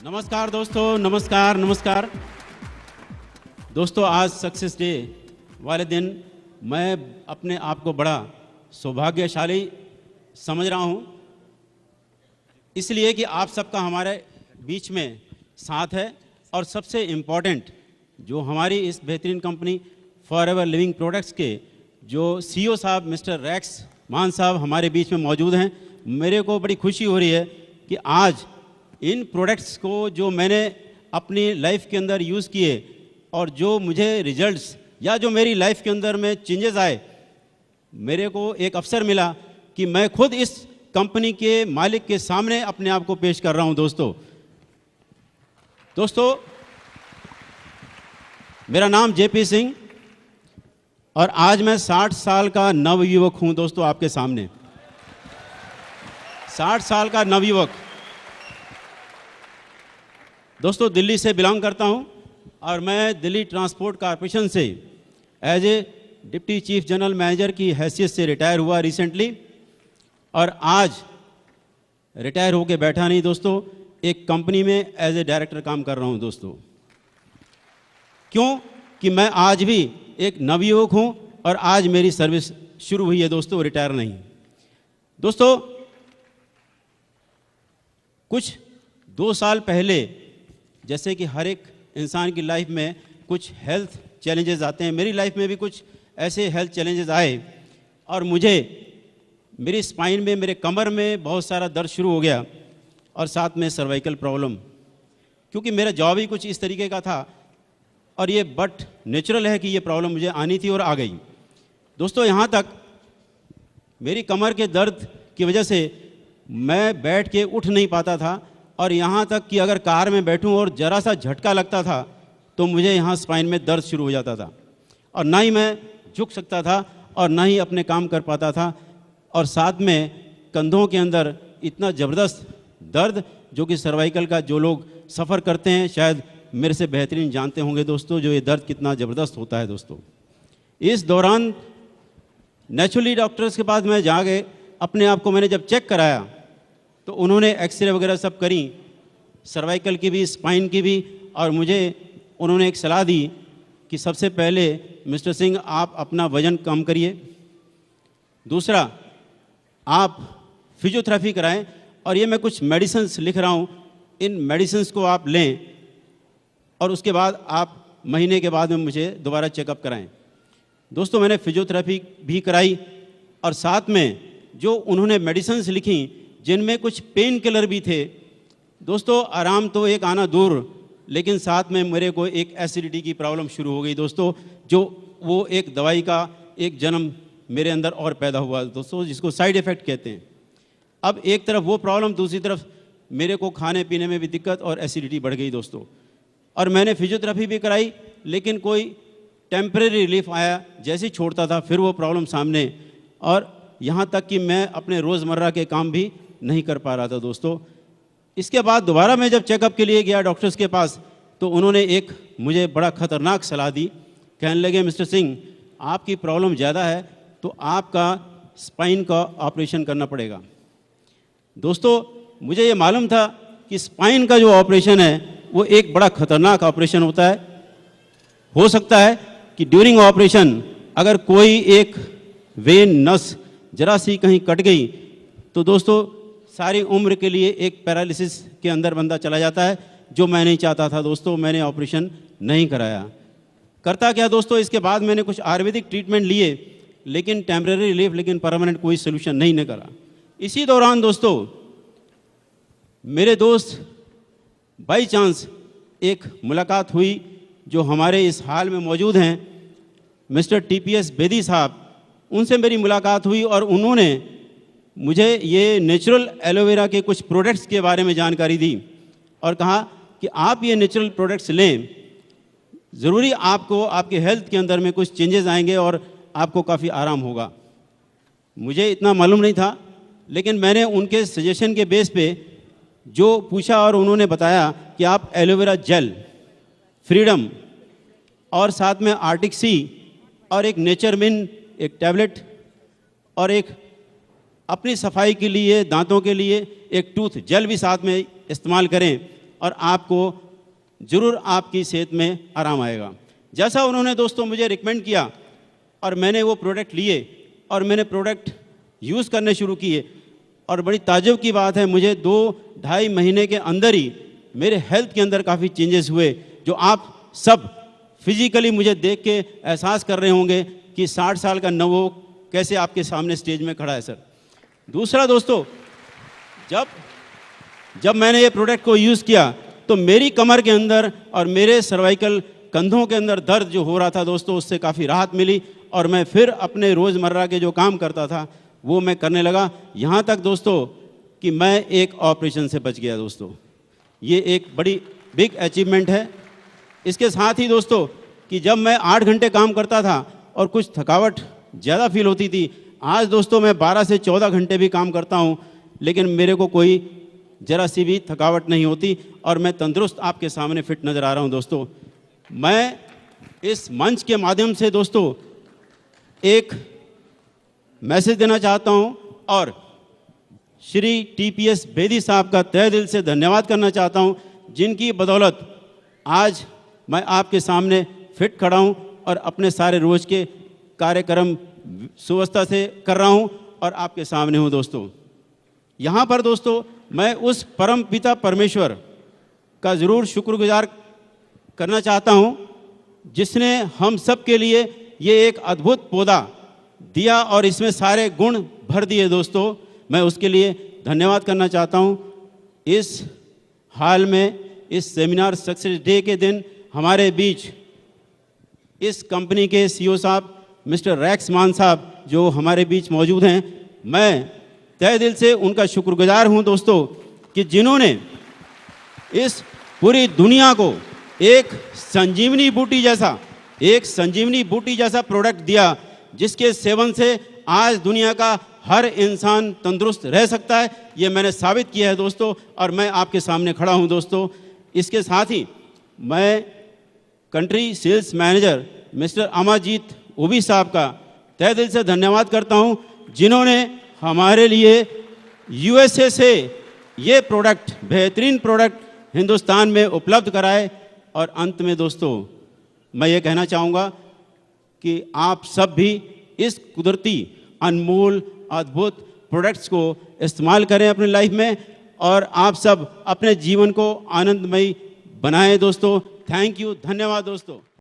नमस्कार दोस्तों, नमस्कार नमस्कार दोस्तों। आज सक्सेस डे वाले दिन मैं अपने आप को बड़ा सौभाग्यशाली समझ रहा हूँ, इसलिए कि आप सबका हमारे बीच में साथ है। और सबसे इम्पॉर्टेंट जो हमारी इस बेहतरीन कंपनी फॉरएवर लिविंग प्रोडक्ट्स के जो सीईओ साहब मिस्टर रेक्स मान साहब हमारे बीच में मौजूद हैं। मेरे को बड़ी खुशी हो रही है कि आज इन प्रोडक्ट्स को जो मैंने अपनी लाइफ के अंदर यूज़ किए और जो मुझे रिजल्ट्स या जो मेरी लाइफ के अंदर में चेंजेस आए, मेरे को एक अवसर मिला कि मैं खुद इस कंपनी के मालिक के सामने अपने आप को पेश कर रहा हूं। दोस्तों मेरा नाम जेपी सिंह और आज मैं 60 साल का नवयुवक हूं। दोस्तों आपके सामने 60 साल का नवयुवक। दोस्तों दिल्ली से बिलोंग करता हूं और मैं दिल्ली ट्रांसपोर्ट कॉरपोरेशन से as a deputy chief general manager की हैसियत से रिटायर हुआ रिसेंटली। और आज रिटायर होके बैठा नहीं दोस्तों, एक कंपनी में एज ए डायरेक्टर काम कर रहा हूं दोस्तों। क्यों कि मैं आज भी एक नवयुवक हूं और आज मेरी सर्विस शुरू हुई है दोस्तों, रिटायर नहीं। दोस्तों कुछ 2 साल पहले, जैसे कि हर एक इंसान की लाइफ में कुछ हेल्थ चैलेंजेस आते हैं, मेरी लाइफ में भी कुछ ऐसे हेल्थ चैलेंजेस आए और मुझे मेरी स्पाइन में, मेरे कमर में बहुत सारा दर्द शुरू हो गया और साथ में सर्वाइकल प्रॉब्लम, क्योंकि मेरा जॉब ही कुछ इस तरीके का था और ये बट नेचुरल है कि ये प्रॉब्लम मुझे आनी थी और आ गई। दोस्तों यहाँ तक मेरी कमर के दर्द की वजह से मैं बैठ के उठ नहीं पाता था और यहाँ तक कि अगर कार में बैठूं और ज़रा सा झटका लगता था तो मुझे यहाँ स्पाइन में दर्द शुरू हो जाता था और ना ही मैं झुक सकता था और ना ही अपने काम कर पाता था। और साथ में कंधों के अंदर इतना ज़बरदस्त दर्द, जो कि सर्वाइकल का जो लोग सफ़र करते हैं शायद मेरे से बेहतरीन जानते होंगे दोस्तों, जो ये दर्द कितना ज़बरदस्त होता है दोस्तों। इस दौरान नेचुरली डॉक्टर्स के पास मैं जा गए, अपने आप को मैंने जब चेक कराया तो उन्होंने एक्सरे वगैरह सब करी, सर्वाइकल की भी, स्पाइन की भी, और मुझे उन्होंने एक सलाह दी कि सबसे पहले मिस्टर सिंह आप अपना वज़न कम करिए, दूसरा आप फिजियोथेरेपी कराएं और ये मैं कुछ मेडिसिन्स लिख रहा हूँ, इन मेडिसिन्स को आप लें और उसके बाद आप महीने के बाद में मुझे दोबारा चेकअप कराएं। दोस्तों मैंने फिजियोथेरेपी भी कराई और साथ में जो उन्होंने मेडिसिन्स लिखी जिनमें कुछ पेन किलर भी थे। दोस्तों आराम तो एक आना दूर, लेकिन साथ में मेरे को एक एसिडिटी की प्रॉब्लम शुरू हो गई दोस्तों, जो वो एक दवाई का एक जन्म मेरे अंदर और पैदा हुआ दोस्तों, जिसको साइड इफ़ेक्ट कहते हैं। अब एक तरफ वो प्रॉब्लम, दूसरी तरफ मेरे को खाने पीने में भी दिक्कत और एसिडिटी बढ़ गई दोस्तों। और मैंने फिजियोथेरेपी भी कराई लेकिन कोई टेम्परेरी रिलीफ आया, जैसे ही छोड़ता था फिर वो प्रॉब्लम सामने, और यहाँ तक कि मैं अपने रोज़मर्रा के काम भी नहीं कर पा रहा था दोस्तों। इसके बाद दोबारा मैं जब चेकअप के लिए गया डॉक्टर्स के पास तो उन्होंने एक मुझे बड़ा ख़तरनाक सलाह दी। कहने लगे मिस्टर सिंह आपकी प्रॉब्लम ज़्यादा है तो आपका स्पाइन का ऑपरेशन करना पड़ेगा। दोस्तों मुझे ये मालूम था कि स्पाइन का जो ऑपरेशन है वो एक बड़ा ख़तरनाक ऑपरेशन होता है। हो सकता है कि ड्यूरिंग ऑपरेशन अगर कोई एक वेन, नस जरा सी कहीं कट गई तो दोस्तों सारी उम्र के लिए एक पैरालिसिस के अंदर बंदा चला जाता है, जो मैं नहीं चाहता था दोस्तों। मैंने ऑपरेशन नहीं कराया। करता क्या दोस्तों, इसके बाद मैंने कुछ आयुर्वेदिक ट्रीटमेंट लिए लेकिन टेम्परेरी रिलीफ, लेकिन परमानेंट कोई सोल्यूशन नहीं निकला। इसी दौरान दोस्तों मेरे दोस्त बाई चांस एक मुलाकात हुई जो हमारे इस हाल में मौजूद हैं, मिस्टर टीपीएस बेदी साहब। उनसे मेरी मुलाकात हुई और उन्होंने मुझे ये नेचुरल एलोवेरा के कुछ प्रोडक्ट्स के बारे में जानकारी दी और कहा कि आप ये नेचुरल प्रोडक्ट्स लें, ज़रूरी आपको आपके हेल्थ के अंदर में कुछ चेंजेस आएंगे और आपको काफ़ी आराम होगा। मुझे इतना मालूम नहीं था, लेकिन मैंने उनके सजेशन के बेस पे जो पूछा और उन्होंने बताया कि आप एलोवेरा जेल, फ्रीडम और साथ में आर्टिक सी और एक नेचरमिन एक टैबलेट और एक अपनी सफाई के लिए, दांतों के लिए एक टूथ जेल भी साथ में इस्तेमाल करें और आपको ज़रूर आपकी सेहत में आराम आएगा। जैसा उन्होंने दोस्तों मुझे रिकमेंड किया और मैंने वो प्रोडक्ट लिए और मैंने प्रोडक्ट यूज़ करने शुरू किए, और बड़ी ताज्जुब की बात है, मुझे 2-2.5 महीने के अंदर ही मेरे हेल्थ के अंदर काफ़ी चेंजेस हुए, जो आप सब फिजिकली मुझे देख के एहसास कर रहे होंगे कि 60 साल का नवो कैसे आपके सामने स्टेज में खड़ा है सर। दूसरा दोस्तों, जब मैंने ये प्रोडक्ट को यूज़ किया तो मेरी कमर के अंदर और मेरे सर्वाइकल कंधों के अंदर दर्द जो हो रहा था दोस्तों, उससे काफ़ी राहत मिली और मैं फिर अपने रोज़मर्रा के जो काम करता था वो मैं करने लगा। यहाँ तक दोस्तों कि मैं एक ऑपरेशन से बच गया दोस्तों। ये एक बड़ी बिग अचीवमेंट है। इसके साथ ही दोस्तों कि जब मैं 8 घंटे काम करता था और कुछ थकावट ज़्यादा फील होती थी, आज दोस्तों मैं 12 से 14 घंटे भी काम करता हूँ, लेकिन मेरे को कोई ज़रा सी भी थकावट नहीं होती और मैं तंदुरुस्त आपके सामने फिट नज़र आ रहा हूँ दोस्तों। मैं इस मंच के माध्यम से दोस्तों एक मैसेज देना चाहता हूँ और श्री TPS बेदी साहब का तहे दिल से धन्यवाद करना चाहता हूँ, जिनकी बदौलत आज मैं आपके सामने फिट खड़ा हूँ और अपने सारे रोज़ के कार्यक्रम सुव्यवस्था से कर रहा हूँ और आपके सामने हूँ दोस्तों। यहाँ पर दोस्तों मैं उस परम पिता परमेश्वर का ज़रूर शुक्रगुजार करना चाहता हूँ, जिसने हम सब के लिए ये एक अद्भुत पौधा दिया और इसमें सारे गुण भर दिए दोस्तों। मैं उसके लिए धन्यवाद करना चाहता हूँ। इस हाल में इस सेमिनार सक्सेस डे के दिन हमारे बीच इस कंपनी के CEO साहब मिस्टर रैक्स मान साहब जो हमारे बीच मौजूद हैं, मैं तहे दिल से उनका शुक्रगुजार हूं दोस्तों कि जिन्होंने इस पूरी दुनिया को एक संजीवनी बूटी जैसा प्रोडक्ट दिया, जिसके सेवन से आज दुनिया का हर इंसान तंदुरुस्त रह सकता है। ये मैंने साबित किया है दोस्तों और मैं आपके सामने खड़ा हूं दोस्तों। इसके साथ ही मैं country sales manager mister Amarjeet Obi साहब का तहे दिल से धन्यवाद करता हूं, जिन्होंने हमारे लिए USA से ये प्रोडक्ट, बेहतरीन प्रोडक्ट हिंदुस्तान में उपलब्ध कराए। और अंत में दोस्तों मैं ये कहना चाहूँगा कि आप सब भी इस कुदरती अनमोल अद्भुत प्रोडक्ट्स को इस्तेमाल करें अपनी लाइफ में और आप सब अपने जीवन को आनंदमयी बनाएं दोस्तों। थैंक यू, धन्यवाद दोस्तों।